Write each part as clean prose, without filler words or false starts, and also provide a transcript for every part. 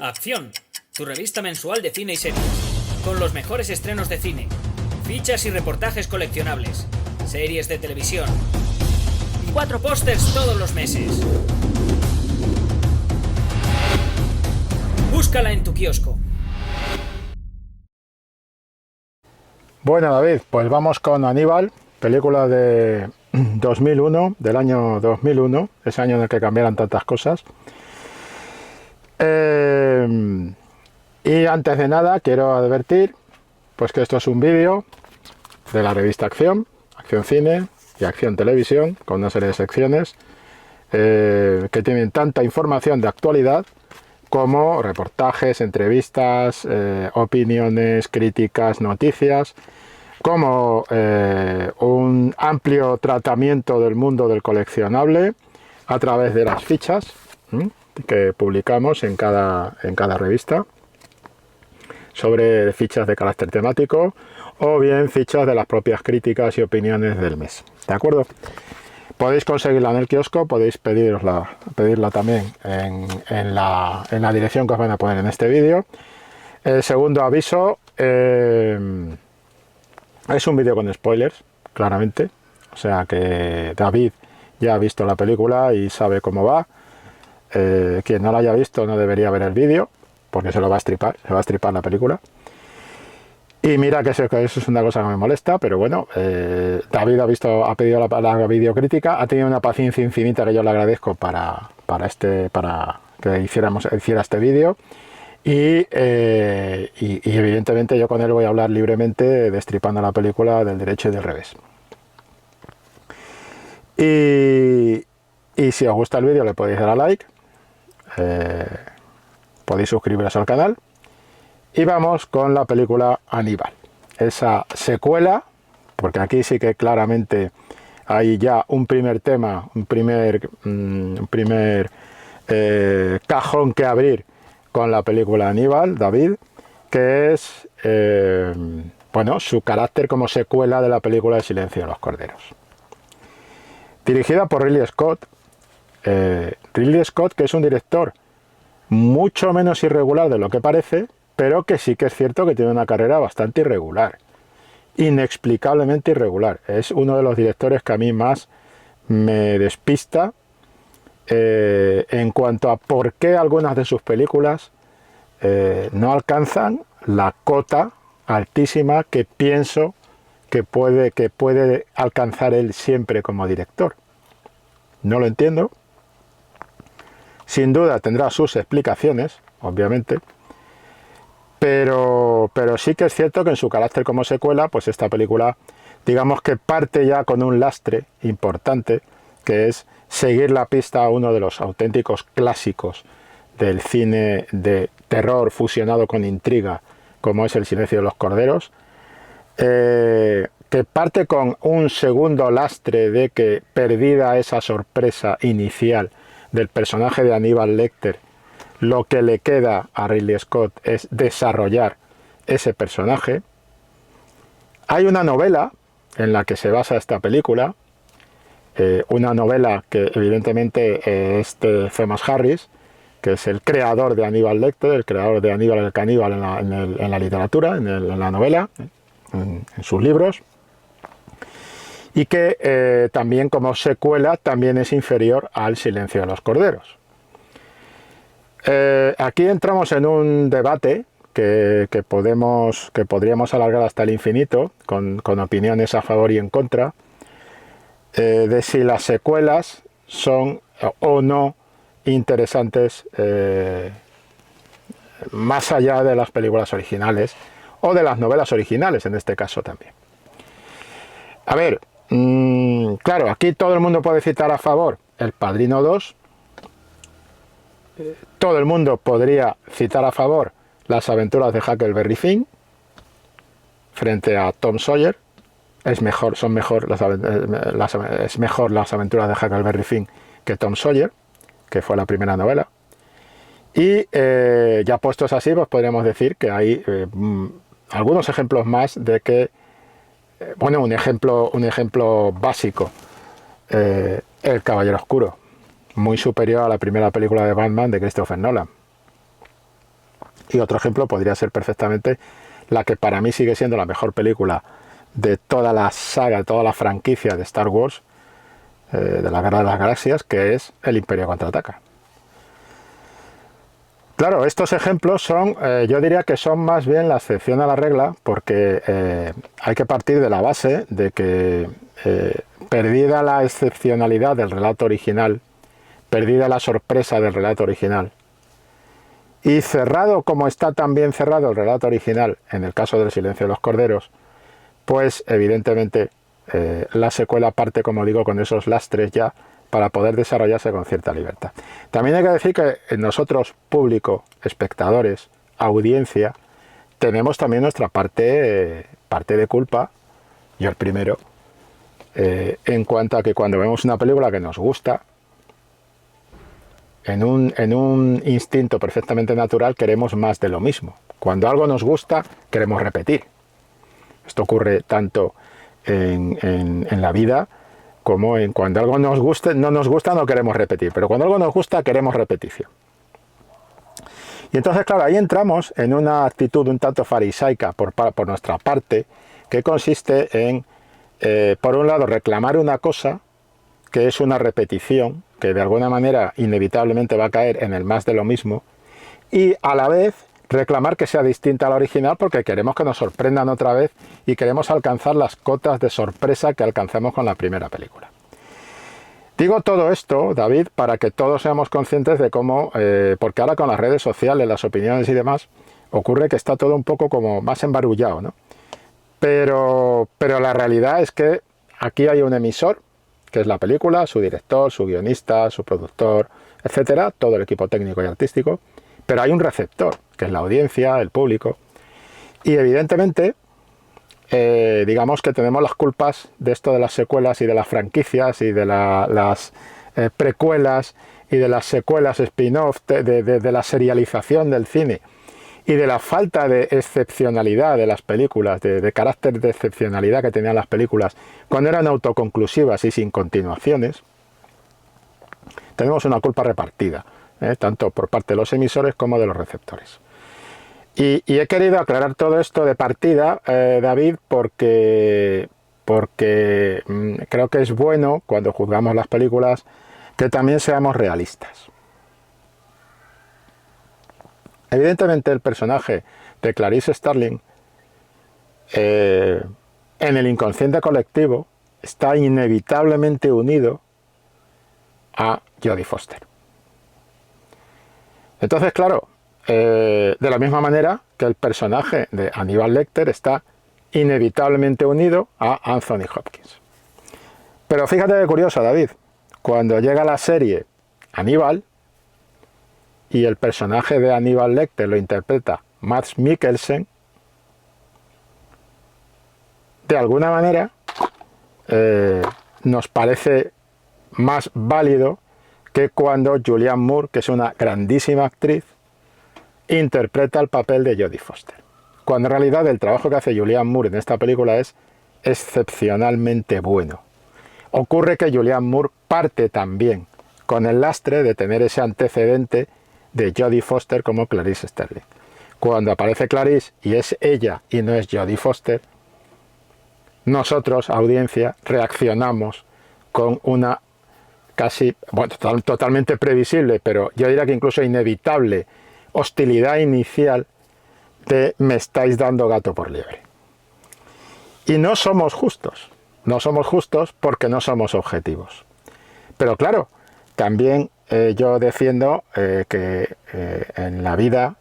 Acción, tu revista mensual de cine y series, con los mejores estrenos de cine, fichas y reportajes coleccionables, series de televisión y 4 pósters todos los meses. Búscala en tu kiosco. Bueno, David, pues vamos con Aníbal, película de 2001, del año 2001, ese año en el que cambiaron tantas cosas. Y antes de nada quiero advertir pues que esto es un vídeo de la revista Acción, Acción Cine y Acción Televisión, con una serie de secciones que tienen tanta información de actualidad como reportajes, entrevistas, opiniones, críticas, noticias, como un amplio tratamiento del mundo del coleccionable a través de las fichas que publicamos en cada revista, sobre fichas de carácter temático o bien fichas de las propias críticas y opiniones del mes. ¿De acuerdo? Podéis conseguirla en el kiosco, podéis pedirla también en la dirección que os van a poner en este vídeo. El segundo aviso, es un vídeo con spoilers, claramente. O sea que David ya ha visto la película y sabe cómo va. Quien no la haya visto no debería ver el vídeo, porque se va a estripar la película. Y mira que eso es una cosa que me molesta, pero bueno, David ha pedido la videocrítica, ha tenido una paciencia infinita que yo le agradezco para que hiciera este vídeo. Y evidentemente yo con él voy a hablar libremente, destripando la película del derecho y del revés. Y si os gusta el vídeo le podéis dar a like, podéis suscribiros al canal. Y vamos con la película Aníbal, esa secuela, porque aquí sí que claramente hay ya un primer tema, un primer cajón que abrir con la película Aníbal, David, que es bueno, su carácter como secuela de la película El silencio de los corderos. Dirigida por Ridley Scott, que es un director mucho menos irregular de lo que parece, pero que sí que es cierto que tiene una carrera bastante irregular, inexplicablemente irregular. Es uno de los directores que a mí más me despista en cuanto a por qué algunas de sus películas no alcanzan la cota altísima que pienso que puede alcanzar él siempre como director. No lo entiendo. Sin duda tendrá sus explicaciones, obviamente, pero sí que es cierto que en su carácter como secuela, pues esta película, digamos que parte ya con un lastre importante, que es seguir la pista a uno de los auténticos clásicos del cine de terror fusionado con intriga, como es El silencio de los corderos, que parte con un segundo lastre de que, perdida esa sorpresa inicial del personaje de Aníbal Lecter, lo que le queda a Ridley Scott es desarrollar ese personaje. Hay una novela en la que se basa esta película, una novela que evidentemente es de Thomas Harris, que es el creador de Aníbal Lecter, el creador de Aníbal el caníbal en la literatura, en la novela, en sus libros, y que también como secuela también es inferior al Silencio de los corderos. Aquí entramos en un debate que podríamos alargar hasta el infinito, con opiniones a favor y en contra, de si las secuelas son o no interesantes más allá de las películas originales o de las novelas originales en este caso también. A ver, claro, aquí todo el mundo puede citar a favor El Padrino 2, todo el mundo podría citar a favor Las aventuras de Huckleberry Finn frente a Tom Sawyer. Es mejor Las aventuras de Huckleberry Finn que Tom Sawyer, que fue la primera novela. Y ya puestos así, pues podríamos decir que hay algunos ejemplos más de que, bueno, un ejemplo básico, El Caballero Oscuro, muy superior a la primera película de Batman de Christopher Nolan. Y otro ejemplo podría ser perfectamente la que para mí sigue siendo la mejor película de toda la saga, de toda la franquicia de Star Wars, de la Guerra de las Galaxias, que es El Imperio Contraataca. Claro, estos ejemplos son, yo diría que son más bien la excepción a la regla, porque hay que partir de la base de que, perdida la excepcionalidad del relato original, perdida la sorpresa del relato original, y cerrado como está también cerrado el relato original, en el caso del Silencio de los Corderos, pues evidentemente la secuela parte, como digo, con esos lastres ya para poder desarrollarse con cierta libertad. También hay que decir que nosotros, público, espectadores, audiencia, tenemos también nuestra parte de culpa, yo el primero, en cuanto a que cuando vemos una película que nos gusta, en un instinto perfectamente natural queremos más de lo mismo. Cuando algo nos gusta, queremos repetir. Esto ocurre tanto en la vida como en cuando algo nos guste, no nos gusta, no queremos repetir, pero cuando algo nos gusta, queremos repetición. Y entonces, claro, ahí entramos en una actitud un tanto farisaica por nuestra parte, que consiste en, por un lado, reclamar una cosa que es una repetición, que de alguna manera inevitablemente va a caer en el más de lo mismo, y a la vez reclamar que sea distinta a la original porque queremos que nos sorprendan otra vez y queremos alcanzar las cotas de sorpresa que alcanzamos con la primera película. Digo todo esto, David, para que todos seamos conscientes de cómo, porque ahora con las redes sociales, las opiniones y demás, ocurre que está todo un poco como más embarullado, ¿no? Pero la realidad es que aquí hay un emisor, que es la película, su director, su guionista, su productor, etcétera, todo el equipo técnico y artístico, pero hay un receptor, que es la audiencia, el público, y evidentemente, digamos que tenemos las culpas de esto de las secuelas y de las franquicias y de las precuelas y de las secuelas spin-off, de la serialización del cine y de la falta de excepcionalidad de las películas, de carácter de excepcionalidad que tenían las películas cuando eran autoconclusivas y sin continuaciones. Tenemos una culpa repartida, tanto por parte de los emisores como de los receptores. Y he querido aclarar todo esto de partida, David, porque creo que es bueno, cuando juzgamos las películas, que también seamos realistas. Evidentemente el personaje de Clarice Starling, en el inconsciente colectivo, está inevitablemente unido a Jodie Foster. Entonces, claro, de la misma manera que el personaje de Hannibal Lecter está inevitablemente unido a Anthony Hopkins. Pero fíjate qué curioso, David, cuando llega la serie Hannibal y el personaje de Hannibal Lecter lo interpreta Mads Mikkelsen, de alguna manera nos parece más válido que cuando Julianne Moore, que es una grandísima actriz, interpreta el papel de Jodie Foster. Cuando en realidad el trabajo que hace Julianne Moore en esta película es excepcionalmente bueno. Ocurre que Julianne Moore parte también con el lastre de tener ese antecedente de Jodie Foster como Clarice Starling. Cuando aparece Clarice y es ella y no es Jodie Foster, nosotros, audiencia, reaccionamos con una casi, bueno, totalmente previsible, pero yo diría que incluso inevitable hostilidad inicial de me estáis dando gato por liebre. Y no somos justos porque no somos objetivos. Pero claro, también yo defiendo que en la vida,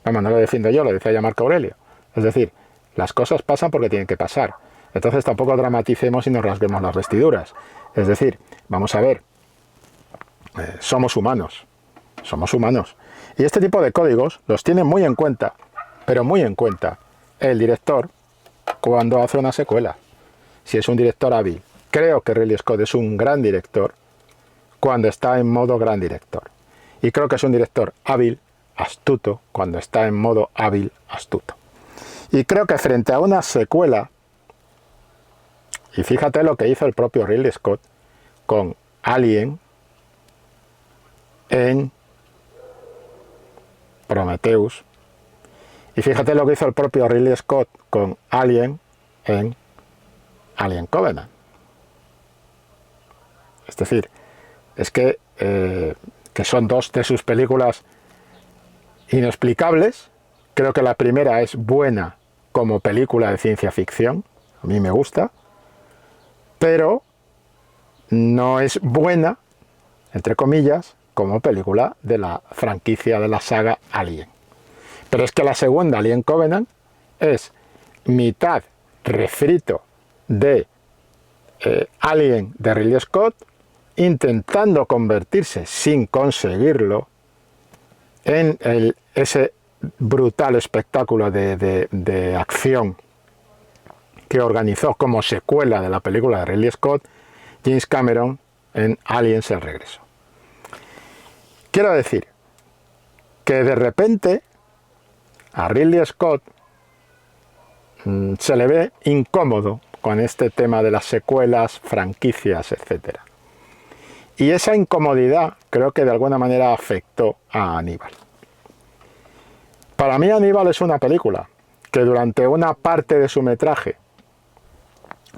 vamos, no lo defiendo yo, lo decía ya Marco Aurelio, es decir, las cosas pasan porque tienen que pasar. Entonces tampoco dramaticemos y nos rasguemos las vestiduras. Es decir, vamos a ver, somos humanos. Y este tipo de códigos los tiene muy en cuenta, pero muy en cuenta, el director cuando hace una secuela. Si es un director hábil, creo que Ridley Scott es un gran director cuando está en modo gran director. Y creo que es un director hábil, astuto, cuando está en modo hábil, astuto. Y creo que frente a una secuela, y fíjate lo que hizo el propio Ridley Scott con Alien en Prometheus, Y fíjate lo que hizo el propio Ridley Scott con Alien en Alien Covenant. Es decir, es que son dos de sus películas inexplicables. Creo que la primera es buena como película de ciencia ficción, a mí me gusta, pero no es buena, entre comillas, como película de la franquicia de la saga Alien. Pero es que la segunda, Alien Covenant, es mitad refrito de Alien de Ridley Scott, intentando convertirse, sin conseguirlo, en ese brutal espectáculo de acción que organizó como secuela de la película de Ridley Scott James Cameron en Aliens el regreso. Quiero decir que de repente a Ridley Scott se le ve incómodo con este tema de las secuelas, franquicias, etc. Y esa incomodidad creo que de alguna manera afectó a Aníbal. Para mí Aníbal es una película que durante una parte de su metraje,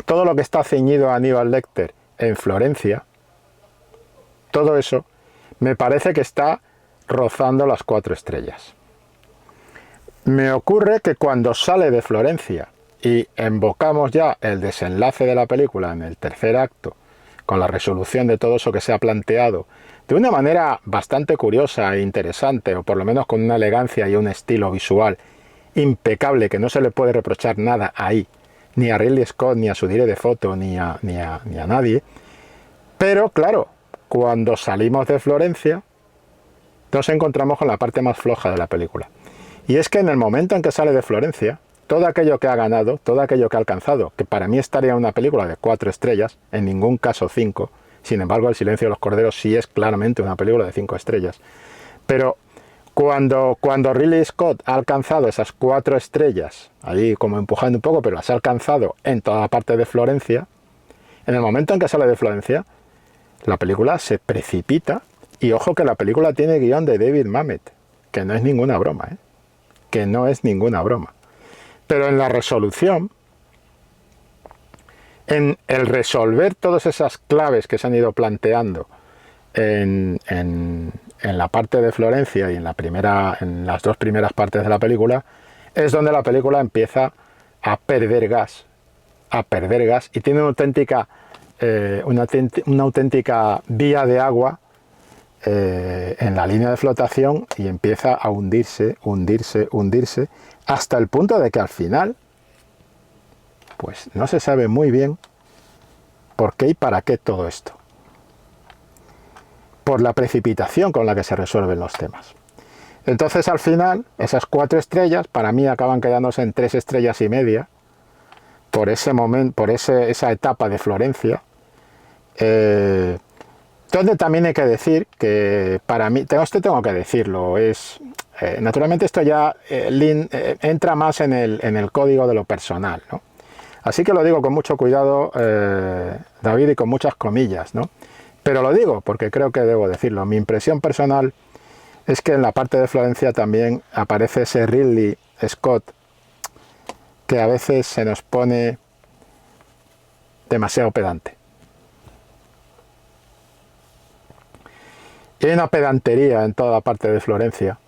todo lo que está ceñido a Aníbal Lecter en Florencia, todo eso me parece que está rozando las 4 estrellas. Me ocurre que cuando sale de Florencia y invocamos ya el desenlace de la película en el tercer acto, con la resolución de todo eso que se ha planteado, de una manera bastante curiosa e interesante, o por lo menos con una elegancia y un estilo visual impecable, que no se le puede reprochar nada ahí, ni a Ridley Scott, ni a su director de foto, ni a nadie. Pero claro, cuando salimos de Florencia, nos encontramos con la parte más floja de la película. Y es que en el momento en que sale de Florencia, todo aquello que ha ganado, todo aquello que ha alcanzado, que para mí estaría una película de 4 estrellas, en ningún caso 5, sin embargo El silencio de los corderos sí es claramente una película de 5 estrellas. Pero cuando Ridley Scott ha alcanzado esas 4 estrellas, ahí como empujando un poco, pero las ha alcanzado en toda la parte de Florencia, en el momento en que sale de Florencia, la película se precipita, y ojo que la película tiene guión de David Mamet, que no es ninguna broma, que no es ninguna broma. Pero en la resolución, en el resolver todas esas claves que se han ido planteando en la parte de Florencia y en las 2 primeras partes de la película, es donde la película empieza a perder gas, y tiene una auténtica vía de agua en la línea de flotación, y empieza a hundirse, hasta el punto de que al final, pues no se sabe muy bien por qué y para qué todo esto. Por la precipitación con la que se resuelven los temas. Entonces al final, esas 4 estrellas, para mí acaban quedándose en 3 estrellas y media, por ese momento, por esa etapa de Florencia, donde también hay que decir que para mí, tengo que decirlo, naturalmente esto ya entra más en el código de lo personal, ¿no? Así que lo digo con mucho cuidado, David, y con muchas comillas, ¿no? Pero lo digo porque creo que debo decirlo. Mi impresión personal es que en la parte de Florencia también aparece ese Ridley Scott que a veces se nos pone demasiado pedante. Y hay una pedantería en toda la parte de Florencia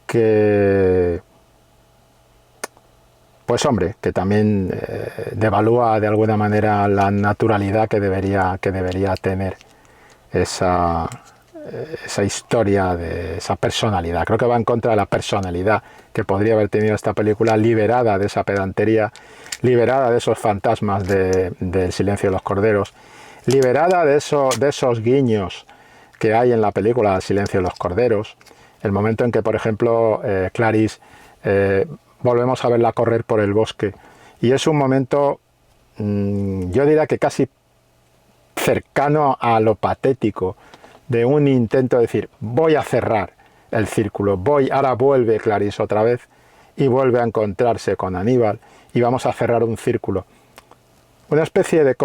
que, pues hombre, que también devalúa de alguna manera la naturalidad que debería tener esa historia, de esa personalidad. Creo que va en contra de la personalidad que podría haber tenido esta película, liberada de esa pedantería, liberada de esos fantasmas del silencio de los corderos, liberada de esos guiños que hay en la película El silencio de los corderos, el momento en que, por ejemplo, Clarice, volvemos a verla correr por el bosque, y es un momento, yo diría que casi cercano a lo patético, de un intento de decir, voy a cerrar el círculo, ahora vuelve Clarice otra vez, y vuelve a encontrarse con Aníbal, y vamos a cerrar un círculo. Una especie de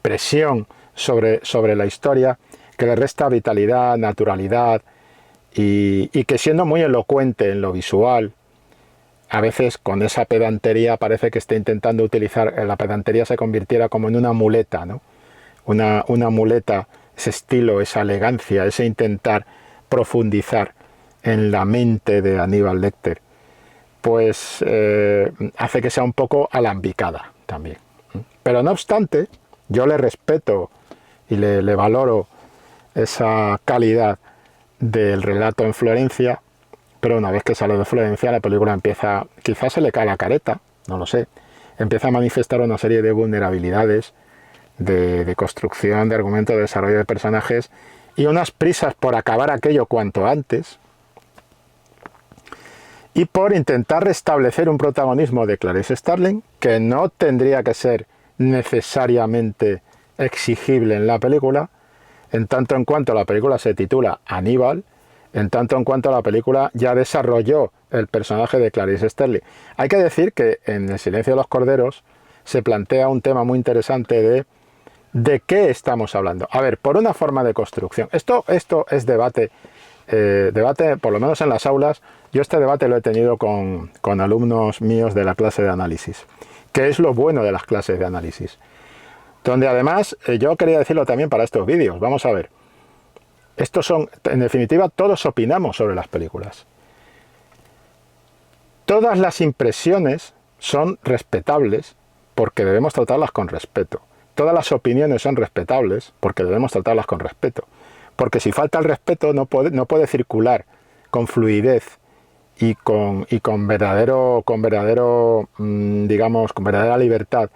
presión sobre la historia que le resta vitalidad, naturalidad y que siendo muy elocuente en lo visual, a veces con esa pedantería parece que está intentando utilizar, la pedantería se convirtiera como en una muleta, ¿no? Una muleta, ese estilo, esa elegancia, ese intentar profundizar en la mente de Aníbal Lecter, pues hace que sea un poco alambicada también. Pero no obstante, yo le respeto y le valoro esa calidad del relato en Florencia, pero una vez que sale de Florencia la película empieza, quizás se le cae la careta, no lo sé, empieza a manifestar una serie de vulnerabilidades, de construcción, de argumento, de desarrollo de personajes y unas prisas por acabar aquello cuanto antes y por intentar restablecer un protagonismo de Clarice Starling que no tendría que ser necesariamente exigible en la película, en tanto en cuanto la película se titula Aníbal, en tanto en cuanto la película ya desarrolló el personaje de Clarice Starling. Hay que decir que en El silencio de los corderos se plantea un tema muy interesante de qué estamos hablando. A ver, por una forma de construcción. Esto es debate, por lo menos en las aulas. Yo este debate lo he tenido con alumnos míos de la clase de análisis, que es lo bueno de las clases de análisis. Donde además, yo quería decirlo también para estos vídeos, vamos a ver. Estos son, en definitiva, todos opinamos sobre las películas. Todas las impresiones son respetables porque debemos tratarlas con respeto. Todas las opiniones son respetables porque debemos tratarlas con respeto. Porque si falta el respeto no puede circular con fluidez y con verdadera libertad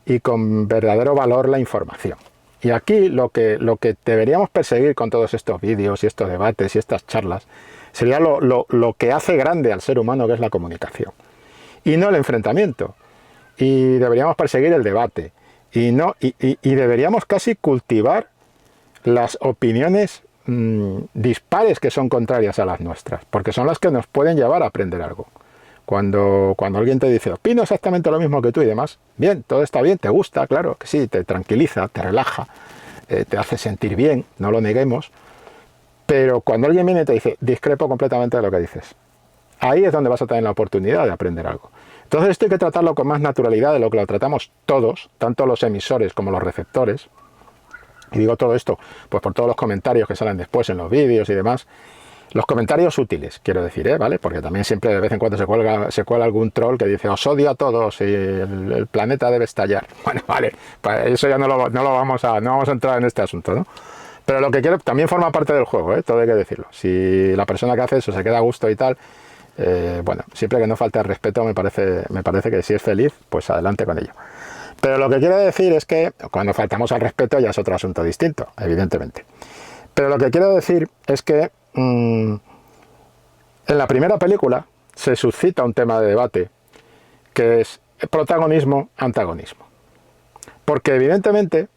y con verdadero valor la información. Y aquí lo que deberíamos perseguir con todos estos vídeos y estos debates y estas charlas sería lo que hace grande al ser humano, que es la comunicación. Y no el enfrentamiento. Y deberíamos perseguir el debate. Y deberíamos casi cultivar las opiniones dispares que son contrarias a las nuestras, porque son las que nos pueden llevar a aprender algo. Cuando alguien te dice, opino exactamente lo mismo que tú y demás, bien, todo está bien, te gusta, claro que sí, te tranquiliza, te relaja, te hace sentir bien, no lo neguemos, pero cuando alguien viene y te dice, discrepo completamente de lo que dices, ahí es donde vas a tener la oportunidad de aprender algo. Entonces esto hay que tratarlo con más naturalidad de lo que lo tratamos todos, tanto los emisores como los receptores. Y digo todo esto pues por todos los comentarios que salen después en los vídeos y demás. Los comentarios útiles, quiero decir, ¿vale? Porque también siempre de vez en cuando se cuela algún troll que dice, os odio a todos y el planeta debe estallar. Bueno, vale, pues eso ya no vamos a entrar en este asunto, ¿no? Pero lo que quiero también forma parte del juego, ¿eh? Todo hay que decirlo. Si la persona que hace eso se queda a gusto y tal, bueno, siempre que no falte el respeto me parece que si es feliz, pues adelante con ello. Pero lo que quiero decir es que cuando faltamos al respeto ya es otro asunto distinto, evidentemente. Pero lo que quiero decir es que en la primera película se suscita un tema de debate que es protagonismo-antagonismo. Porque evidentemente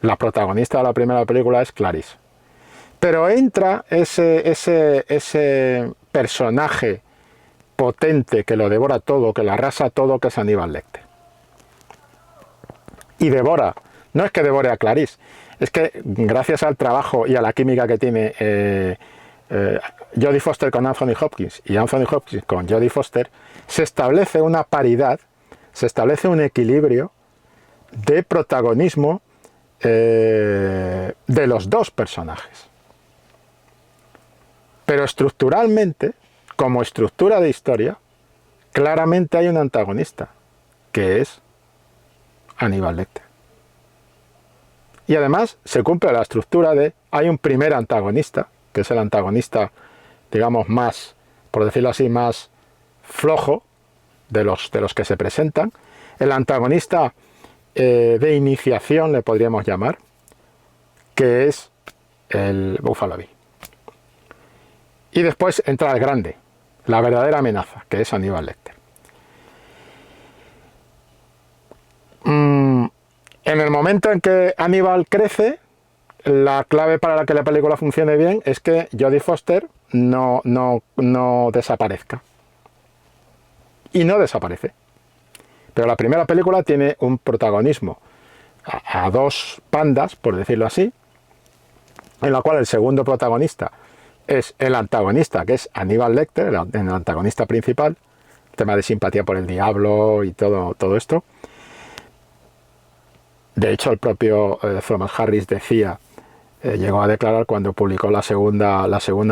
la protagonista de la primera película es Clarice. Pero entra ese personaje potente que lo devora todo, que lo arrasa todo, que es Aníbal Lecter. Y devora, no es que devore a Clarice, es que gracias al trabajo y a la química que tiene Jodie Foster con Anthony Hopkins y Anthony Hopkins con Jodie Foster, se establece una paridad, se establece un equilibrio de protagonismo de los dos personajes. Pero estructuralmente, como estructura de historia, claramente hay un antagonista, que es Aníbal Lecter. Y además se cumple la estructura de, hay un primer antagonista, que es el antagonista, digamos, más, por decirlo así, más flojo de los que se presentan. El antagonista de iniciación, le podríamos llamar, que es el Buffalo Bill. Y después entra el grande, la verdadera amenaza, que es Aníbal Lecter. En el momento en que Aníbal crece, la clave para que la película funcione bien es que Jodie Foster no desaparezca. Y no desaparece. Pero la primera película tiene un protagonismo a dos bandas, por decirlo así, en la cual el segundo protagonista, es el antagonista, que es Aníbal Lecter, el antagonista principal, tema de simpatía por el diablo y todo esto. De hecho, el propio Thomas Harris decía, llegó a declarar cuando publicó la segunda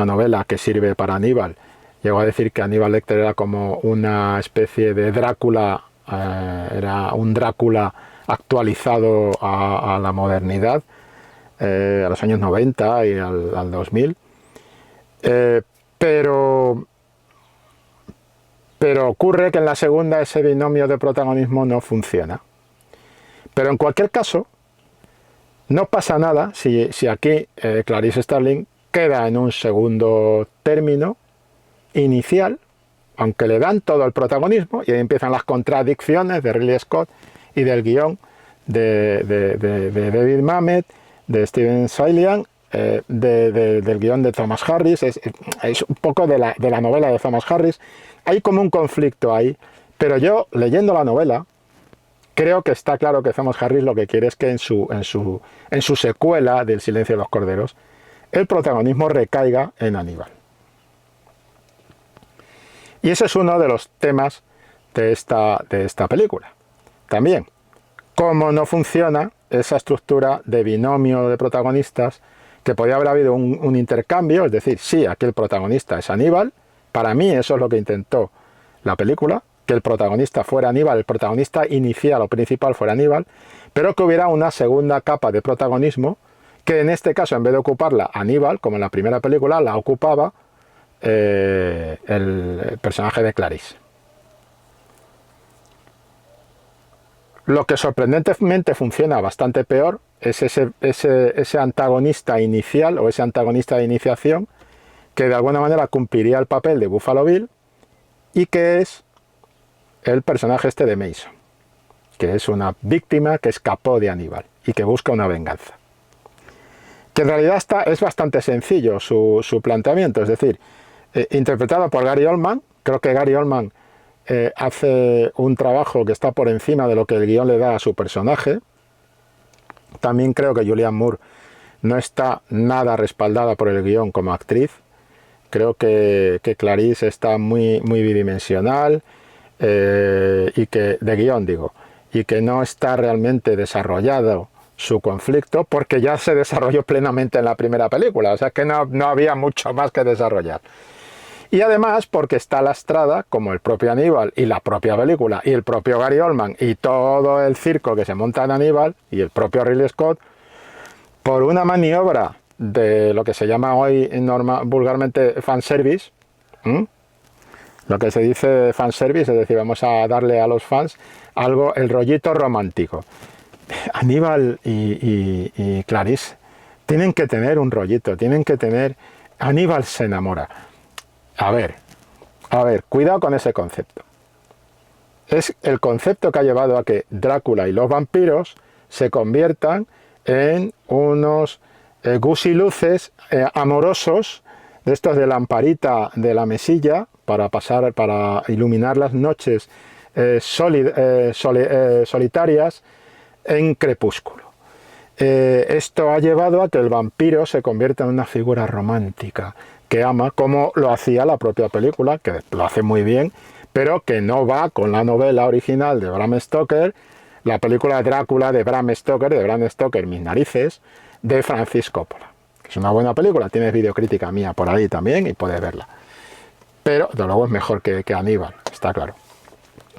novela que sirve para Aníbal, llegó a decir que Aníbal Lecter era como una especie de Drácula, era un Drácula actualizado a la modernidad, a los años 90 y al 2000. Pero ocurre que en la segunda ese binomio de protagonismo no funciona. Pero en cualquier caso, no pasa nada si aquí Clarice Starling queda en un segundo término inicial, aunque le dan todo el protagonismo, y ahí empiezan las contradicciones de Ridley Scott y del guión de David Mamet, de Steven Salian, del guión de Thomas Harris. Es un poco de la novela de Thomas Harris. Hay como un conflicto ahí, pero yo, leyendo la novela, creo que está claro que Thomas Harris lo que quiere es que en su secuela del Silencio de los Corderos el protagonismo recaiga en Aníbal. Y ese es uno de los temas de esta película. También, cómo no funciona esa estructura de binomio de protagonistas, que podía haber habido un intercambio, es decir, sí, aquí el protagonista es Aníbal. Para mí eso es lo que intentó la película, que el protagonista fuera Aníbal, el protagonista inicial o principal fuera Aníbal, pero que hubiera una segunda capa de protagonismo, que en este caso, en vez de ocuparla Aníbal, como en la primera película, la ocupaba el personaje de Clarice. Lo que sorprendentemente funciona bastante peor es ese antagonista inicial o ese antagonista de iniciación que de alguna manera cumpliría el papel de Buffalo Bill, y que es el personaje este de Mason, que es una víctima que escapó de Aníbal y que busca una venganza. Que en realidad es bastante sencillo su planteamiento, es decir, interpretado por Gary Oldman. Creo que Gary Oldman hace un trabajo que está por encima de lo que el guión le da a su personaje. También creo que Julianne Moore no está nada respaldada por el guión como actriz. Creo que Clarice está muy bidimensional, y que, de guión digo, y que no está realmente desarrollado su conflicto, porque ya se desarrolló plenamente en la primera película, o sea que no había mucho más que desarrollar. Y además porque está lastrada, como el propio Aníbal y la propia película y el propio Gary Oldman y todo el circo que se monta en Aníbal y el propio Ridley Scott, por una maniobra de lo que se llama hoy vulgarmente fanservice. Lo que se dice fanservice, es decir, vamos a darle a los fans algo, el rollito romántico. Aníbal y Clarice tienen que tener un rollito, tienen que tener... Aníbal se enamora. A ver, cuidado con ese concepto. Es el concepto que ha llevado a que Drácula y los vampiros se conviertan en unos gusiluces amorosos, de estos de lamparita de la mesilla, para iluminar las noches solitarias en crepúsculo. Esto ha llevado a que el vampiro se convierta en una figura romántica que ama, como lo hacía la propia película, que lo hace muy bien, pero que no va con la novela original de Bram Stoker, la película Drácula de Bram Stoker, mis narices, de Francis Coppola. Es una buena película, tienes videocrítica mía por ahí también y puedes verla. Pero, de luego, es mejor que Aníbal, está claro.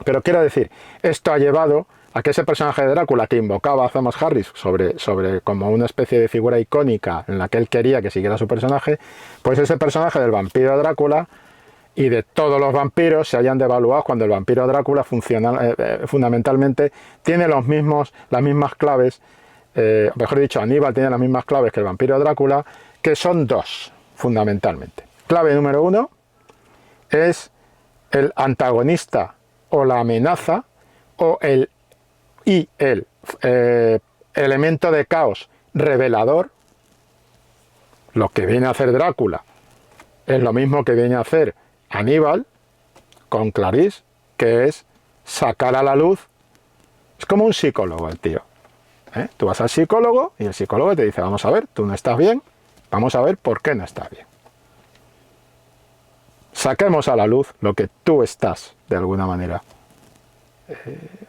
Pero quiero decir, esto ha llevado a que ese personaje de Drácula que invocaba a Thomas Harris sobre como una especie de figura icónica en la que él quería que siguiera su personaje, pues ese personaje del vampiro Drácula y de todos los vampiros se hayan devaluado cuando el vampiro Drácula fundamentalmente tiene las mismas claves, mejor dicho, Aníbal tiene las mismas claves que el vampiro Drácula, que son dos, fundamentalmente. Clave número 1 es el antagonista o la amenaza o el elemento de caos revelador. Lo que viene a hacer Drácula es lo mismo que viene a hacer Aníbal con Clarice, que es sacar a la luz. Es como un psicólogo el tío. Tú vas al psicólogo y el psicólogo te dice, vamos a ver, tú no estás bien, vamos a ver por qué no estás bien. saquemos a la luz lo que tú estás, de alguna manera,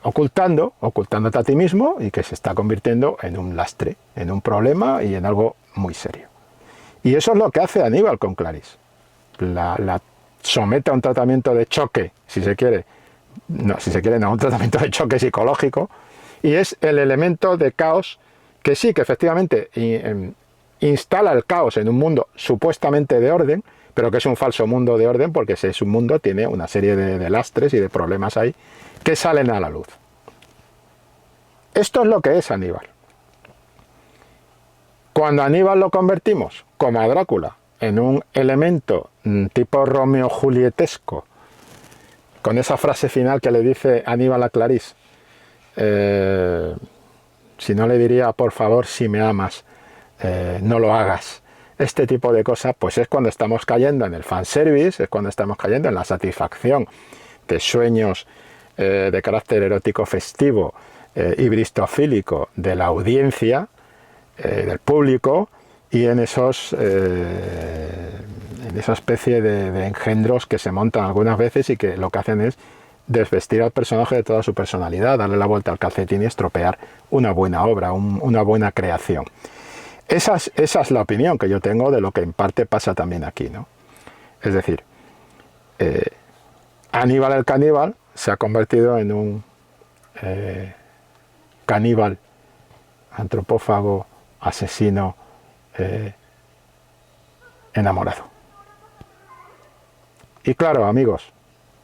ocultándote a ti mismo y que se está convirtiendo en un lastre, en un problema y en algo muy serio. Y eso es lo que hace Aníbal con Clarice. La somete a un tratamiento de choque, si se quiere, no, un tratamiento de choque psicológico, y es el elemento de caos que sí, que efectivamente instala el caos en un mundo supuestamente de orden, pero que es un falso mundo de orden porque ese es un mundo, tiene una serie de lastres y de problemas ahí que salen a la luz. Esto es lo que es Aníbal. Cuando a Aníbal lo convertimos, como a Drácula, en un elemento tipo Romeo-Julietesco, con esa frase final que le dice Aníbal a Clarice, si no le diría, por favor, si me amas, no lo hagas. Este tipo de cosas, pues es cuando estamos cayendo en el fanservice, es cuando estamos cayendo en la satisfacción de sueños de carácter erótico festivo y bristofílico de la audiencia, del público, y en esa especie de engendros que se montan algunas veces y que lo que hacen es desvestir al personaje de toda su personalidad, darle la vuelta al calcetín y estropear una buena obra, una buena creación. Esa es la opinión que yo tengo de lo que en parte pasa también aquí, ¿no? Es decir, Aníbal el caníbal se ha convertido en un caníbal, antropófago, asesino, enamorado. Y claro, amigos,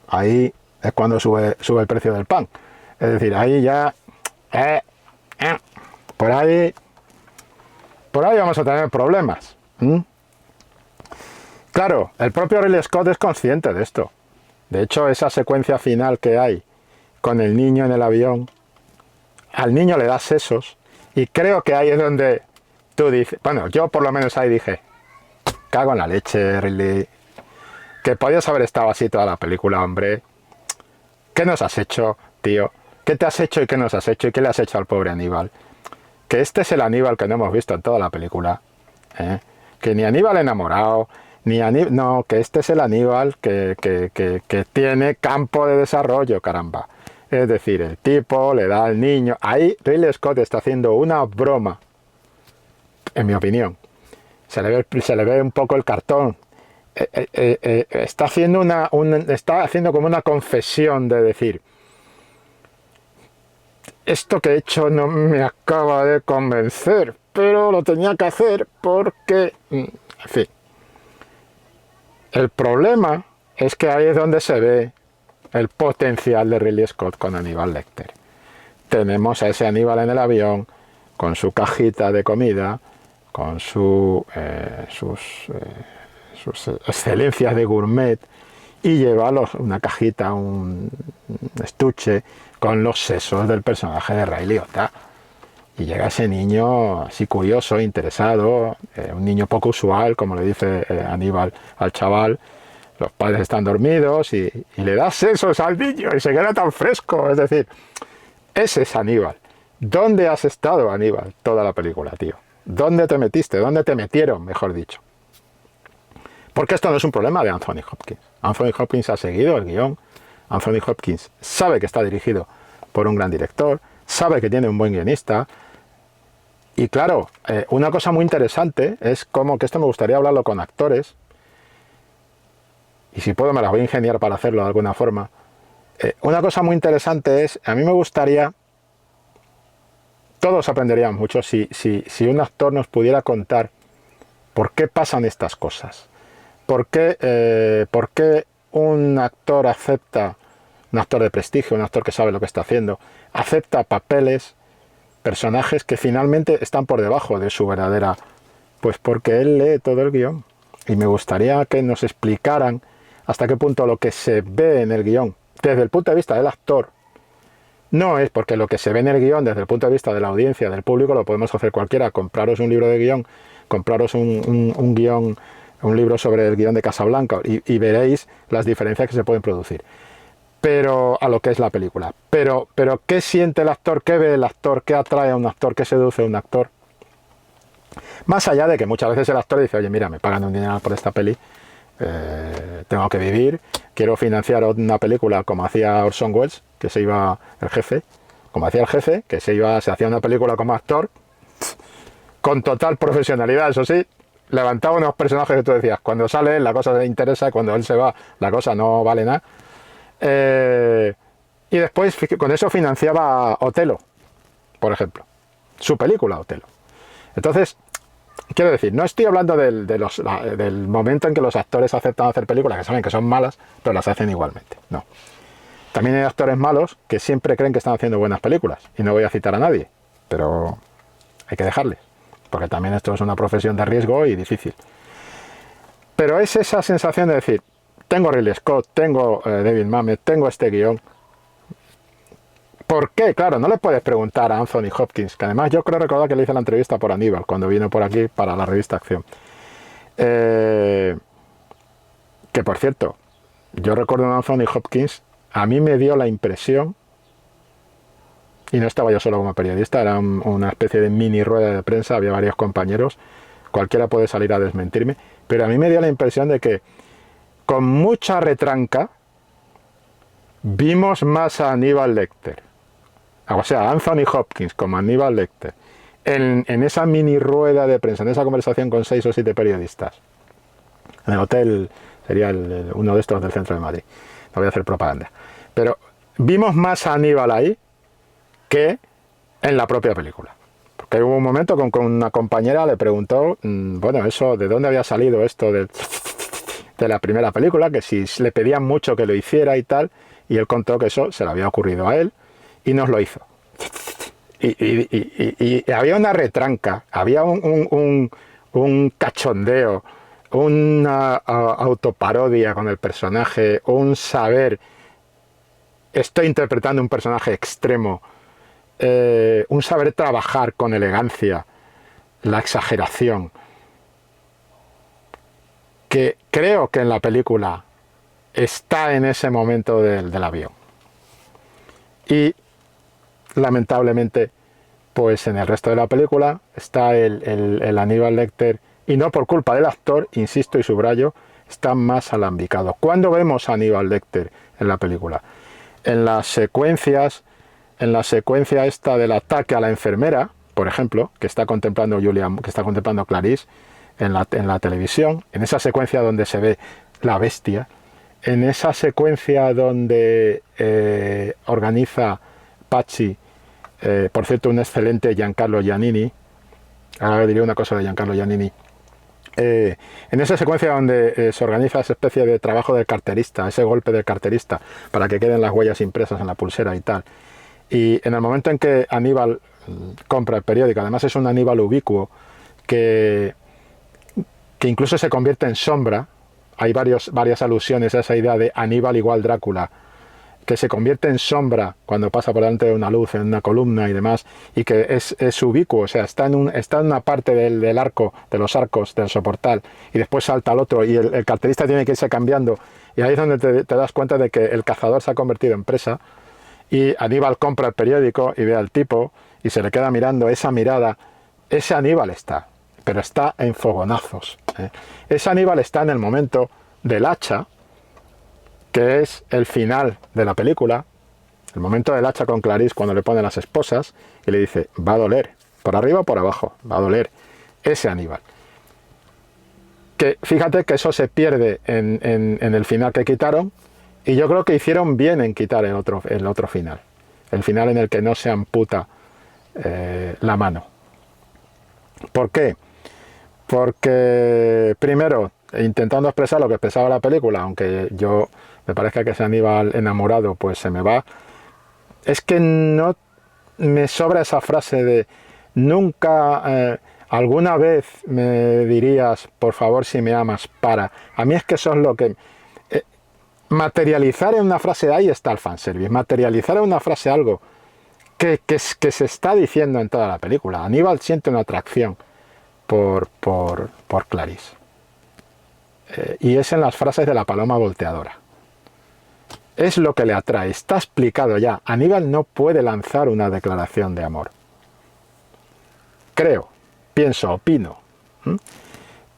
ahí es cuando sube el precio del pan. Es decir, ahí ya, por ahí vamos a tener problemas. Claro, el propio Ridley Scott es consciente de esto. De hecho, esa secuencia final que hay con el niño en el avión, al niño le da sesos, y creo que ahí es donde tú dices, bueno, yo por lo menos ahí dije, cago en la leche, Ridley, que podías haber estado así toda la película, hombre. ¿Qué nos has hecho, tío? ¿Qué te has hecho y qué nos has hecho y qué le has hecho al pobre Aníbal? Que este es el Aníbal que no hemos visto en toda la película, ¿eh? Que ni Aníbal enamorado, ni Aníbal, no, que este es el Aníbal que tiene campo de desarrollo, caramba. Es decir, el tipo le da al niño, ahí Ridley Scott está haciendo una broma, en mi opinión. Se le ve un poco el cartón. Está haciendo como una confesión de decir, esto que he hecho no me acaba de convencer, pero lo tenía que hacer porque, en fin. El problema es que ahí es donde se ve el potencial de Ridley Scott con Aníbal Lecter. Tenemos a ese Aníbal en el avión, con su cajita de comida, con sus excelencias de gourmet, y lleva una cajita, un estuche con los sesos del personaje de Ray Liotta. Y llega ese niño así curioso, interesado, un niño poco usual, como le dice Aníbal al chaval. Los padres están dormidos y le da sesos al niño y se queda tan fresco. Es decir, ese es Aníbal. ¿Dónde has estado, Aníbal, toda la película, tío? ¿Dónde te metiste? ¿Dónde te metieron, mejor dicho? Porque esto no es un problema de Anthony Hopkins. Anthony Hopkins ha seguido el guión. Anthony Hopkins sabe que está dirigido por un gran director, sabe que tiene un buen guionista. Y claro, una cosa muy interesante es como que esto me gustaría hablarlo con actores, y si puedo me las voy a ingeniar para hacerlo de alguna forma. Una cosa muy interesante es, a mí me gustaría, todos aprenderíamos mucho si un actor nos pudiera contar por qué pasan estas cosas. ¿Por qué un actor acepta, un actor de prestigio, un actor que sabe lo que está haciendo, acepta papeles, personajes que finalmente están por debajo de su verdadera? Pues porque él lee todo el guión. Y me gustaría que nos explicaran hasta qué punto lo que se ve en el guión, desde el punto de vista del actor, no es porque lo que se ve en el guión desde el punto de vista de la audiencia, del público, lo podemos hacer cualquiera. Compraros un libro de guión, compraros un guión, un libro sobre el guión de Casablanca y veréis las diferencias que se pueden producir. Pero a lo que es la película. Pero ¿qué siente el actor? ¿Qué ve el actor? ¿Qué atrae a un actor? ¿Qué seduce a un actor? Más allá de que muchas veces el actor dice, oye, mira, me pagan un dinero por esta peli, tengo que vivir, quiero financiar una película como hacía Orson Welles, que se iba el jefe, como hacía el jefe, que se hacía una película como actor, con total profesionalidad, eso sí, levantaba unos personajes que tú decías, cuando sale la cosa le interesa, cuando él se va la cosa no vale nada. Y después con eso financiaba Otelo, por ejemplo, su película Otelo. Entonces, quiero decir, no estoy hablando del momento en que los actores aceptan hacer películas que saben que son malas, pero las hacen igualmente. No. También hay actores malos que siempre creen que están haciendo buenas películas. Y no voy a citar a nadie, pero hay que dejarles. Porque también esto es una profesión de riesgo y difícil. Pero es esa sensación de decir, tengo Ridley Scott, tengo David Mamet, tengo este guión. ¿Por qué? Claro, no le puedes preguntar a Anthony Hopkins, que además yo creo recordar que le hice la entrevista por Aníbal, cuando vino por aquí para la revista Acción. Que por cierto, yo recuerdo a Anthony Hopkins, a mí me dio la impresión, y no estaba yo solo como periodista, era una especie de mini rueda de prensa, había varios compañeros, cualquiera puede salir a desmentirme, pero a mí me dio la impresión de que con mucha retranca vimos más a Aníbal Lecter. O sea, Anthony Hopkins como Aníbal Lecter, en esa mini rueda de prensa, en esa conversación con 6 o 7 periodistas, en el hotel, sería uno de estos del centro de Madrid, no voy a hacer propaganda, pero vimos más a Aníbal ahí que en la propia película. Porque hubo un momento con una compañera le preguntó, bueno, eso, ¿de dónde había salido esto de la primera película? Que si le pedían mucho que lo hiciera y tal, y él contó que eso se le había ocurrido a él, y nos lo hizo. Y había una retranca, había un cachondeo, una autoparodia con el personaje, un saber, estoy interpretando un personaje extremo, un saber trabajar con elegancia, la exageración, que creo que en la película está en ese momento del avión. Y lamentablemente, pues en el resto de la película está el Aníbal Lecter, y no por culpa del actor, insisto y subrayo, está más alambicado. ¿Cuándo vemos a Aníbal Lecter en la película? En la secuencia esta del ataque a la enfermera, por ejemplo, que está contemplando Clarice en la televisión, en esa secuencia donde se ve la bestia, en esa secuencia donde organiza Patsy, por cierto, un excelente Giancarlo Giannini, ahora diré una cosa de Giancarlo Giannini, en esa secuencia donde se organiza esa especie de trabajo del carterista, ese golpe del carterista, para que queden las huellas impresas en la pulsera y tal, y en el momento en que Aníbal compra el periódico, además es un Aníbal ubicuo, que incluso se convierte en sombra, hay varias alusiones a esa idea de Aníbal igual Drácula, que se convierte en sombra cuando pasa por delante de una luz, en una columna y demás, y que es ubicuo, o sea, está en una parte del arco, de los arcos del soportal, y después salta al otro, y el carterista tiene que irse cambiando, y ahí es donde te das cuenta de que el cazador se ha convertido en presa, y Aníbal compra el periódico y ve al tipo, y se le queda mirando, esa mirada, ese Aníbal está, pero está en fogonazos, ¿eh? Ese Aníbal está en el momento del hacha, que es el final de la película, el momento del hacha con Clarice cuando le pone las esposas y le dice, va a doler, por arriba o por abajo, va a doler, ese Aníbal. Que fíjate que eso se pierde en el final que quitaron, y yo creo que hicieron bien en quitar el otro final, el final en el que no se amputa la mano. ¿Por qué? Porque primero, intentando expresar lo que expresaba la película, aunque yo me parezca que ese Aníbal enamorado pues se me va, es que no me sobra esa frase de nunca, alguna vez me dirías por favor si me amas para. A mí es que eso es lo que materializar en una frase, ahí está el fanservice, materializar en una frase algo que se está diciendo en toda la película. Aníbal siente una atracción por Clarice, y es en las frases de la paloma volteadora. Es lo que le atrae, está explicado ya. Aníbal no puede lanzar una declaración de amor. Creo, pienso, opino.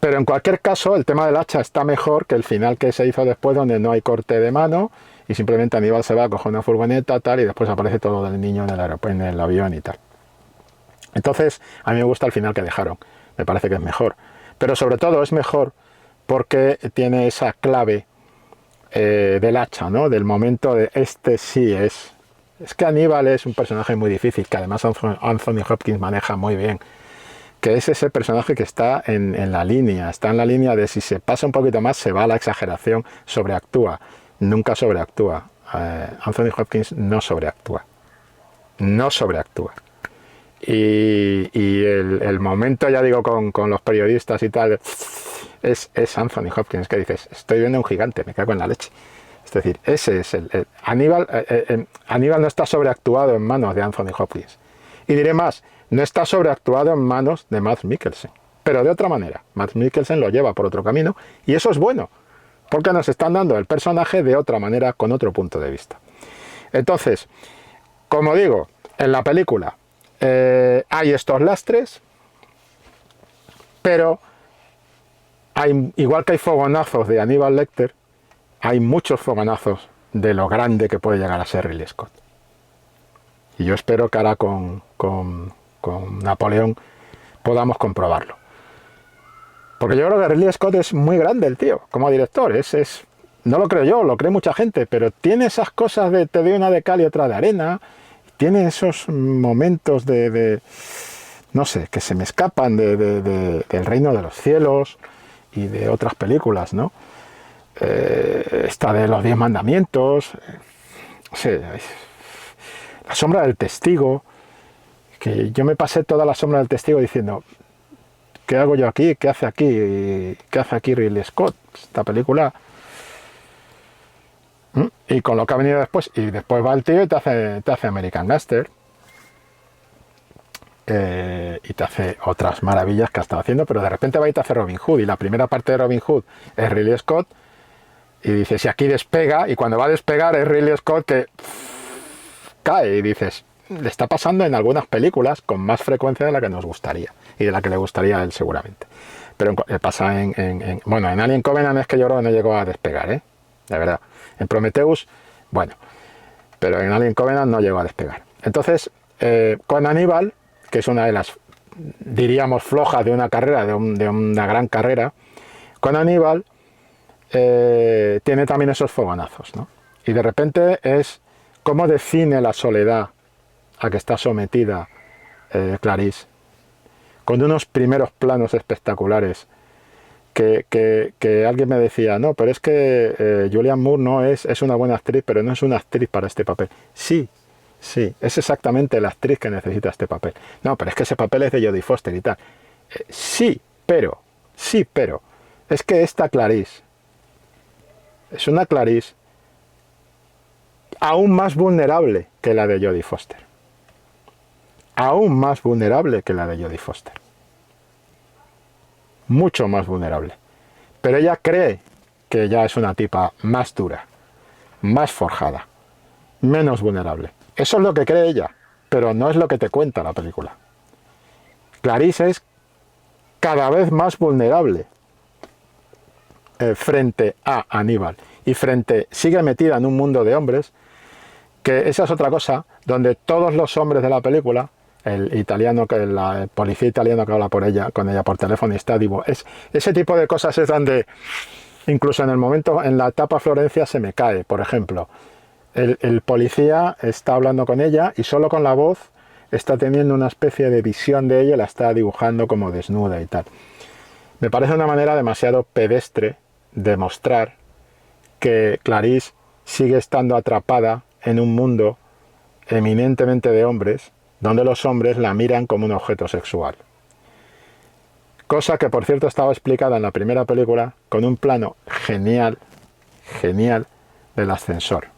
Pero en cualquier caso, el tema del hacha está mejor que el final que se hizo después, donde no hay corte de mano y simplemente Aníbal se va a coger una furgoneta tal y después aparece todo del niño en el aeropuerto, en el avión y tal. Entonces, a mí me gusta el final que dejaron. Me parece que es mejor. Pero sobre todo es mejor porque tiene esa clave del hacha, ¿no? Del momento de este sí es. Es que Aníbal es un personaje muy difícil, que además Anthony Hopkins maneja muy bien. Que es ese personaje que está en la línea, está en la línea de si se pasa un poquito más, se va a la exageración, sobreactúa. Nunca sobreactúa. Anthony Hopkins no sobreactúa. No sobreactúa. Y el momento, ya digo, con los periodistas y tal, es Anthony Hopkins, que dices, estoy viendo un gigante, me cago en la leche. Es decir, ese es el Aníbal. Aníbal no está sobreactuado en manos de Anthony Hopkins. Y diré más, no está sobreactuado en manos de Mads Mikkelsen, pero de otra manera. Mads Mikkelsen lo lleva por otro camino y eso es bueno, porque nos están dando el personaje de otra manera, con otro punto de vista. Entonces, como digo, en la película hay estos lastres, pero igual que hay fogonazos de Aníbal Lecter, hay muchos fogonazos de lo grande que puede llegar a ser Ridley Scott. Y yo espero que ahora con Napoleón podamos comprobarlo. Porque yo creo que Ridley Scott es muy grande el tío, como director. No lo creo yo, lo cree mucha gente, pero tiene esas cosas de te doy una de cal y otra de arena. Tiene esos momentos no sé, que se me escapan del Reino de los Cielos y de otras películas, ¿no? Esta de los 10 mandamientos, no sé, La sombra del testigo, que yo me pasé toda La sombra del testigo diciendo, ¿qué hago yo aquí? ¿Qué hace aquí? ¿Qué hace aquí Ridley Scott? Esta película. Y con lo que ha venido después, y después va el tío y te hace American Gangster. Y te hace otras maravillas que ha estado haciendo, pero de repente va y te hace Robin Hood, y la primera parte de Robin Hood es Ridley Scott, y dices, y aquí despega, y cuando va a despegar es Ridley Scott que cae, y dices, le está pasando en algunas películas con más frecuencia de la que nos gustaría, y de la que le gustaría a él seguramente. Pero pasa bueno, en Alien Covenant es que yo creo que no llegó a despegar, de verdad. En Prometheus, bueno, pero en Alien Covenant no llegó a despegar. Entonces, con Aníbal, que es una de las, diríamos, flojas de una carrera, de una gran carrera, con Aníbal tiene también esos fogonazos, ¿no? Y de repente es cómo define la soledad a que está sometida Clarice, con unos primeros planos espectaculares que alguien me decía, no, pero es que Julianne Moore no es una buena actriz, pero no es una actriz para este papel. Sí, es exactamente la actriz que necesita este papel. No, pero es que ese papel es de Jodie Foster y tal. Sí, pero, es que esta Clarice es una Clarice aún más vulnerable que la de Jodie Foster. Aún más vulnerable que la de Jodie Foster. Mucho más vulnerable. Pero ella cree que ya es una tipa más dura, más forjada, menos vulnerable. Eso es lo que cree ella, pero no es lo que te cuenta la película. Clarice es cada vez más vulnerable frente a Aníbal y sigue metida en un mundo de hombres, que esa es otra cosa, donde todos los hombres de la película, el policía italiano que habla con ella por teléfono y está divo, ese tipo de cosas es donde incluso en la etapa Florencia se me cae. Por ejemplo, el policía está hablando con ella y solo con la voz está teniendo una especie de visión de ella, la está dibujando como desnuda y tal. Me parece una manera demasiado pedestre de mostrar que Clarice sigue estando atrapada en un mundo eminentemente de hombres, donde los hombres la miran como un objeto sexual. Cosa que, por cierto, estaba explicada en la primera película con un plano genial del ascensor,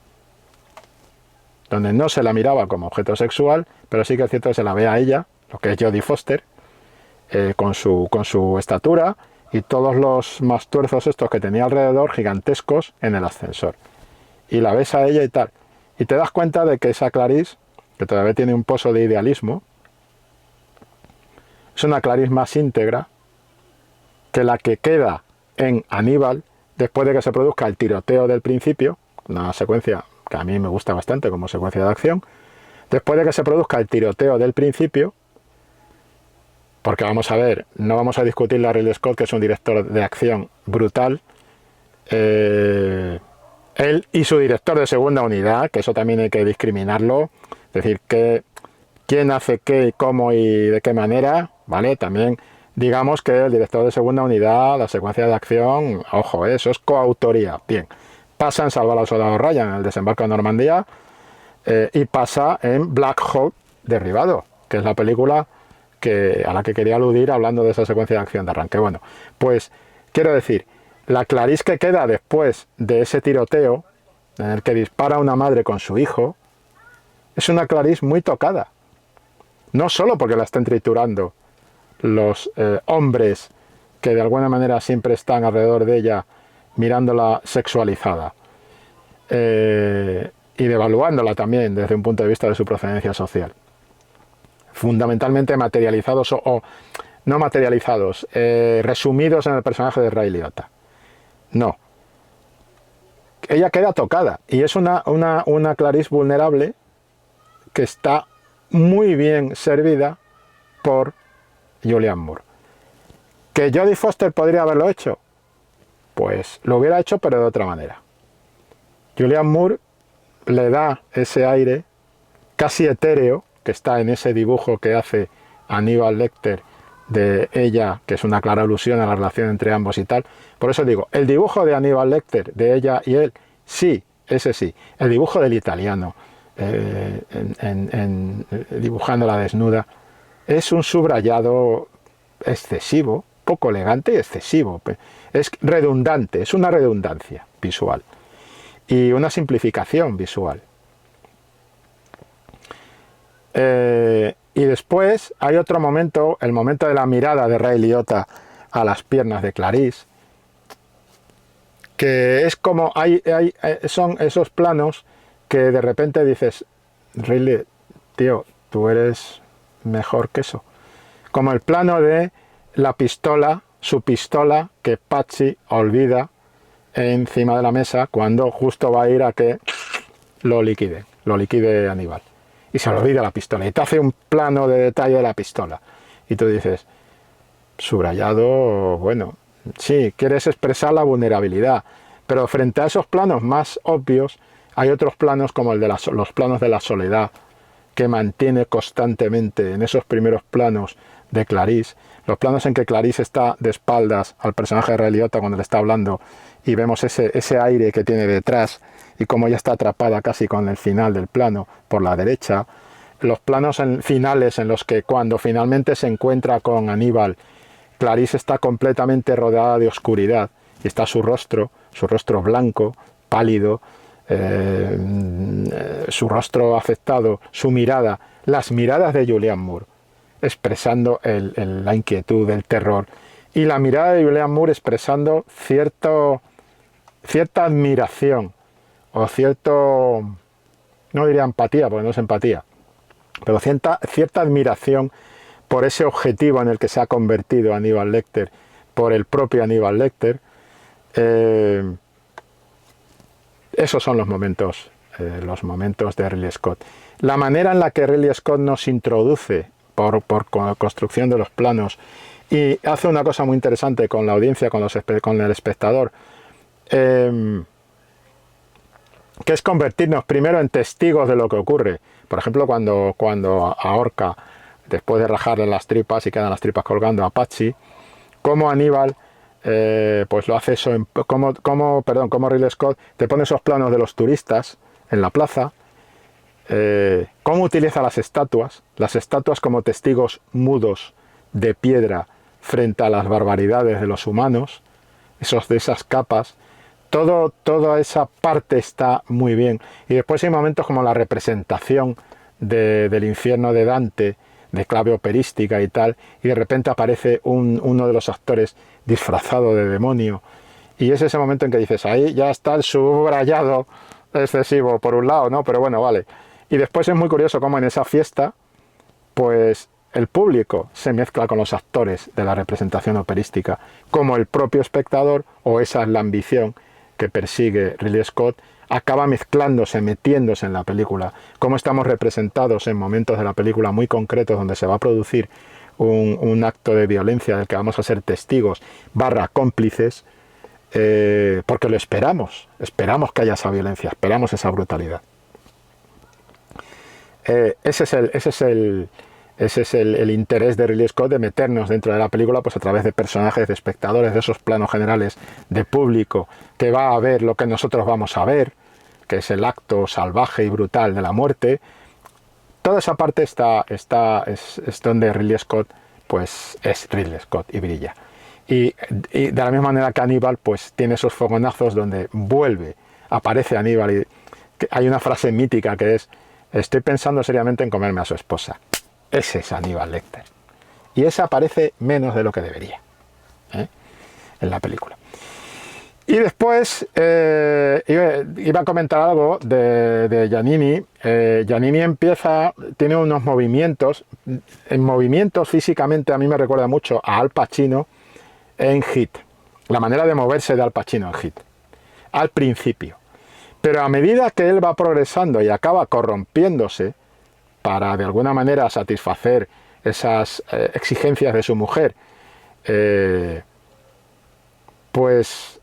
donde no se la miraba como objeto sexual, pero sí que es cierto que se la ve a ella, lo que es Jodie Foster, con su estatura y todos los mastuerzos estos que tenía alrededor, gigantescos, en el ascensor. Y la ves a ella y tal. Y te das cuenta de que esa Clarice, que todavía tiene un pozo de idealismo, es una Clarice más íntegra, que la que queda en Aníbal, después de que se produzca el tiroteo del principio, una secuencia que a mí me gusta bastante como secuencia de acción, después de que se produzca el tiroteo del principio, porque vamos a ver, no vamos a discutir a Ridley Scott, que es un director de acción brutal, él y su director de segunda unidad, que eso también hay que discriminarlo, es decir, que quién hace qué, cómo y de qué manera, ¿vale? También digamos que el director de segunda unidad, la secuencia de acción, ojo, eso es coautoría. Bien, pasa en Salvar al Soldado Ryan, en el desembarco de Normandía, y pasa en Black Hawk Derribado, que es la película a la que quería aludir hablando de esa secuencia de acción de arranque. Bueno, pues quiero decir, la Clarice que queda después de ese tiroteo, en el que dispara una madre con su hijo, es una Clarice muy tocada. No solo porque la estén triturando los hombres que de alguna manera siempre están alrededor de ella mirándola sexualizada y devaluándola también desde un punto de vista de su procedencia social. Fundamentalmente materializados o no materializados, resumidos en el personaje de Ray Liotta. No. Ella queda tocada y es una Clarice vulnerable que está muy bien servida por Julianne Moore. ¿Que Jodie Foster podría haberlo hecho? Pues lo hubiera hecho, pero de otra manera. Julianne Moore le da ese aire casi etéreo que está en ese dibujo que hace Hannibal Lecter de ella, que es una clara alusión a la relación entre ambos y tal. Por eso digo, el dibujo de Hannibal Lecter, de ella y él, sí, ese sí. El dibujo del italiano, dibujándola desnuda, es un subrayado excesivo, poco elegante y excesivo. Es redundante, es una redundancia visual y una simplificación visual. Y después hay otro momento, el momento de la mirada de Ray Liotta a las piernas de Clarice, que es como son esos planos que de repente dices, Ridley, tío, tú eres mejor que eso. Como el plano de la pistola, su pistola, que Patsy olvida encima de la mesa cuando justo va a ir a que lo liquide Aníbal. Y se le olvida la pistola. Y te hace un plano de detalle de la pistola. Y tú dices, subrayado, bueno, sí, quieres expresar la vulnerabilidad. Pero frente a esos planos más obvios, hay otros planos como el de los planos de la soledad, que mantiene constantemente en esos primeros planos de Clarice, los planos en que Clarice está de espaldas al personaje de Ray Liotta cuando le está hablando y vemos ese aire que tiene detrás y cómo ella está atrapada casi con el final del plano por la derecha, los planos finales en los que cuando finalmente se encuentra con Aníbal, Clarice está completamente rodeada de oscuridad y está su rostro blanco, pálido, su rostro afectado, su mirada, las miradas de Julianne Moore expresando la inquietud, el terror, y la mirada de Julianne Moore expresando cierta admiración o no diría empatía porque no es empatía, pero cierta admiración por ese objetivo en el que se ha convertido Hannibal Lecter, por el propio Hannibal Lecter. Esos son los momentos de Ridley Scott. La manera en la que Ridley Scott nos introduce por construcción de los planos y hace una cosa muy interesante con la audiencia, con el espectador, que es convertirnos primero en testigos de lo que ocurre. Por ejemplo, cuando ahorca, después de rajarle las tripas y quedan las tripas colgando a Patsy, como Aníbal pues lo hace eso, como Ridley Scott te pone esos planos de los turistas en la plaza, cómo utiliza las estatuas como testigos mudos de piedra frente a las barbaridades de los humanos, de esas capas, toda esa parte está muy bien. Y después hay momentos como la representación del infierno de Dante, de clave operística y tal, y de repente aparece uno de los actores disfrazado de demonio, y es ese momento en que dices, ahí ya está el subrayado excesivo por un lado, ¿no? Pero bueno, vale. Y después es muy curioso cómo en esa fiesta, pues el público se mezcla con los actores de la representación operística, como el propio espectador, o esa es la ambición que persigue Ridley Scott, acaba mezclándose, metiéndose en la película, cómo estamos representados en momentos de la película muy concretos donde se va a producir un acto de violencia del que vamos a ser testigos / cómplices, porque lo esperamos que haya esa violencia, esperamos esa brutalidad. Ese es el interés de Ridley Scott, de meternos dentro de la película, pues a través de personajes, de espectadores, de esos planos generales de público que va a ver lo que nosotros vamos a ver, que es el acto salvaje y brutal de la muerte. Toda esa parte es donde Ridley Scott, pues es Ridley Scott y brilla. Y de la misma manera que Aníbal, pues tiene esos fogonazos donde aparece Aníbal, y hay una frase mítica que es: estoy pensando seriamente en comerme a su esposa. Ese es Aníbal Lecter. Y ese aparece menos de lo que debería, en la película. Y después iba a comentar algo de Giannini. Giannini tiene unos movimientos físicamente, a mí me recuerda mucho a Al Pacino en Hit. La manera de moverse de Al Pacino en Hit. Al principio. Pero a medida que él va progresando y acaba corrompiéndose para de alguna manera satisfacer esas exigencias de su mujer, pues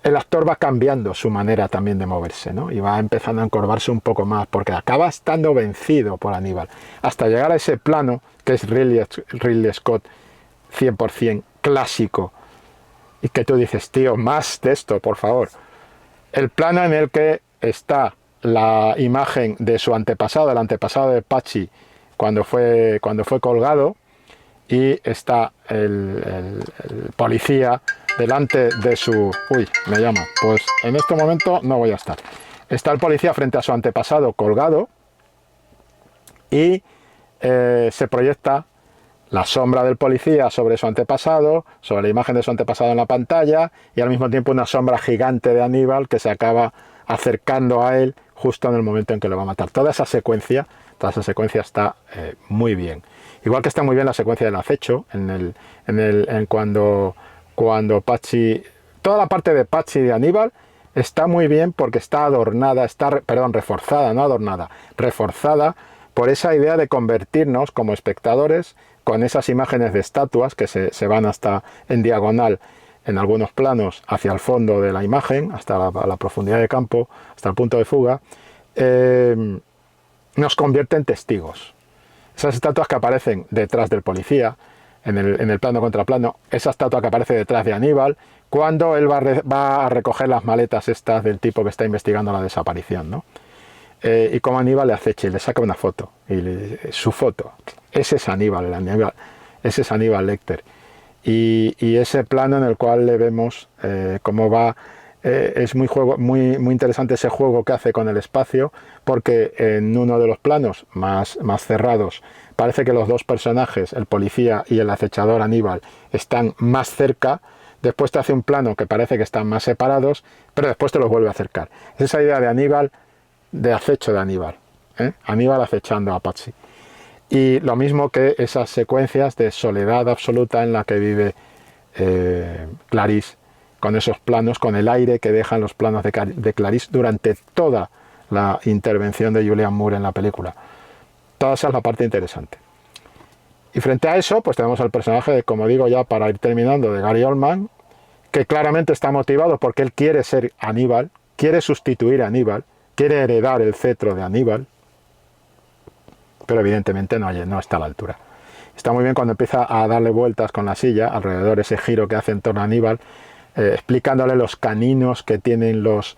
el actor va cambiando su manera también de moverse, ¿no? Y va empezando a encorvarse un poco más, porque acaba estando vencido por Aníbal, hasta llegar a ese plano que es Ridley Scott 100% clásico, y que tú dices: tío, más de esto, por favor. El plano en el que está la imagen de su antepasado, el antepasado de Pachi, cuando fue colgado, y está el policía delante de su... Uy, me llama. Pues en este momento no voy a estar. Está el policía frente a su antepasado colgado, y se proyecta la sombra del policía sobre su antepasado, sobre la imagen de su antepasado en la pantalla, y al mismo tiempo una sombra gigante de Aníbal que se acaba acercando a él justo en el momento en que lo va a matar. Toda esa secuencia está muy bien. Igual que está muy bien la secuencia del acecho, cuando Pachi... Toda la parte de Pachi y de Aníbal está muy bien porque está adornada, reforzada, no adornada, reforzada por esa idea de convertirnos como espectadores con esas imágenes de estatuas que se van hasta en diagonal en algunos planos hacia el fondo de la imagen, hasta la profundidad de campo, hasta el punto de fuga, nos convierte en testigos. Esas estatuas que aparecen detrás del policía, en el plano contra plano, esa estatua que aparece detrás de Aníbal, cuando él va a recoger las maletas estas del tipo que está investigando la desaparición, ¿no? Y como Aníbal le acecha y le saca una foto, su foto, ese es Aníbal, ese es Aníbal Lecter. Y ese plano en el cual le vemos cómo va, es muy interesante ese juego que hace con el espacio, porque en uno de los planos más cerrados parece que los dos personajes, el policía y el acechador Aníbal, están más cerca. Después te hace un plano que parece que están más separados, pero después te los vuelve a acercar. Es esa idea de Aníbal, de acecho de Aníbal, Aníbal acechando a Pachi. Y lo mismo que esas secuencias de soledad absoluta en la que vive Clarice, con esos planos, con el aire que dejan los planos de Clarice durante toda la intervención de Julianne Moore en la película. Toda esa es la parte interesante. Y frente a eso, pues tenemos al personaje, como digo ya para ir terminando, de Gary Oldman, que claramente está motivado porque él quiere ser Aníbal, quiere sustituir a Aníbal, quiere heredar el cetro de Aníbal, pero evidentemente no está a la altura. Está muy bien cuando empieza a darle vueltas con la silla alrededor, ese giro que hace en torno a Aníbal, explicándole los caninos que tienen los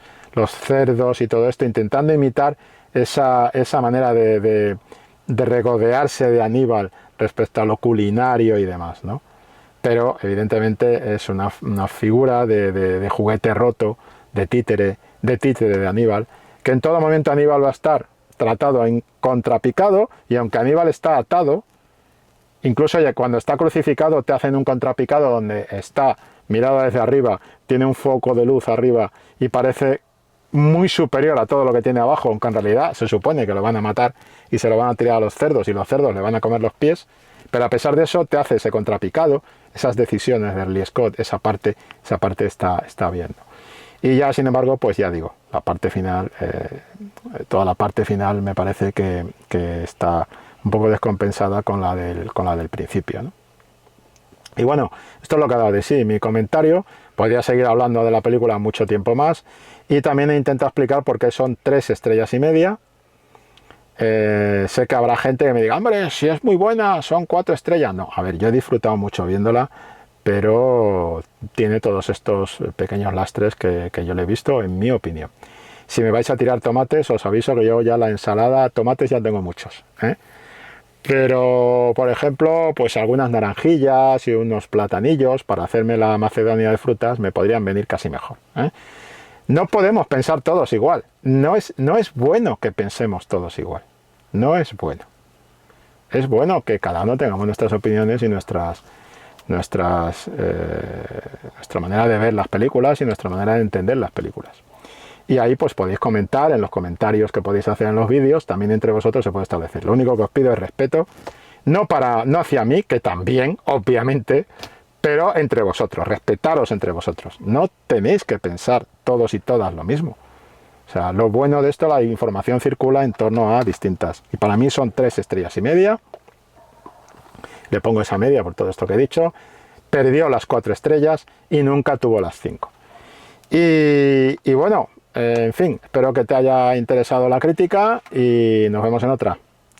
cerdos y todo esto, intentando imitar esa manera de regodearse de Aníbal respecto a lo culinario y demás, ¿no? Pero evidentemente es una figura de juguete roto, de títere de Aníbal, que en todo momento Aníbal va a estar tratado en contrapicado, y aunque Aníbal está atado, incluso ya cuando está crucificado te hacen un contrapicado donde está mirado desde arriba, tiene un foco de luz arriba y parece muy superior a todo lo que tiene abajo, aunque en realidad se supone que lo van a matar y se lo van a tirar a los cerdos y los cerdos le van a comer los pies, pero a pesar de eso te hace ese contrapicado, esas decisiones de Ridley Scott, esa parte está bien, ¿no? Y ya, sin embargo, pues ya digo, la parte final, toda la parte final me parece que está un poco descompensada con la del principio, ¿no? Y bueno, esto es lo que ha dado de sí. Mi comentario, podría seguir hablando de la película mucho tiempo más, y también he intentado explicar por qué son 3 estrellas y media. Sé que habrá gente que me diga, hombre, si es muy buena, son 4 estrellas. No, a ver, yo he disfrutado mucho viéndola, pero tiene todos estos pequeños lastres que yo le he visto, en mi opinión. Si me vais a tirar tomates, os aviso que yo ya la ensalada, tomates ya tengo muchos, ¿eh? Pero, por ejemplo, pues algunas naranjillas y unos platanillos para hacerme la macedonia de frutas me podrían venir casi mejor, ¿eh? No podemos pensar todos igual. No es bueno que pensemos todos igual. No es bueno. Es bueno que cada uno tengamos nuestras opiniones y nuestra manera de ver las películas y nuestra manera de entender las películas. Y ahí pues podéis comentar en los comentarios que podéis hacer en los vídeos, también entre vosotros se puede establecer. Lo único que os pido es respeto, no hacia mí, que también, obviamente, pero entre vosotros, respetaros entre vosotros. No tenéis que pensar todos y todas lo mismo. O sea, lo bueno de esto, la información circula en torno a distintas. Y para mí son 3 estrellas y media. Le pongo esa media por todo esto que he dicho. Perdió las 4 estrellas y nunca tuvo las 5. Y bueno, en fin, espero que te haya interesado la crítica y nos vemos en otra.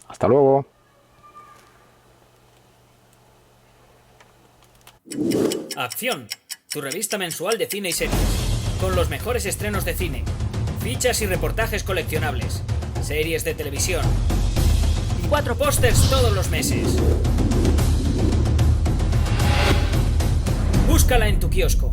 Hasta luego. Acción, tu revista mensual de cine y series, con los mejores estrenos de cine, fichas y reportajes coleccionables, series de televisión y 4 pósters todos los meses. Búscala en tu kiosco.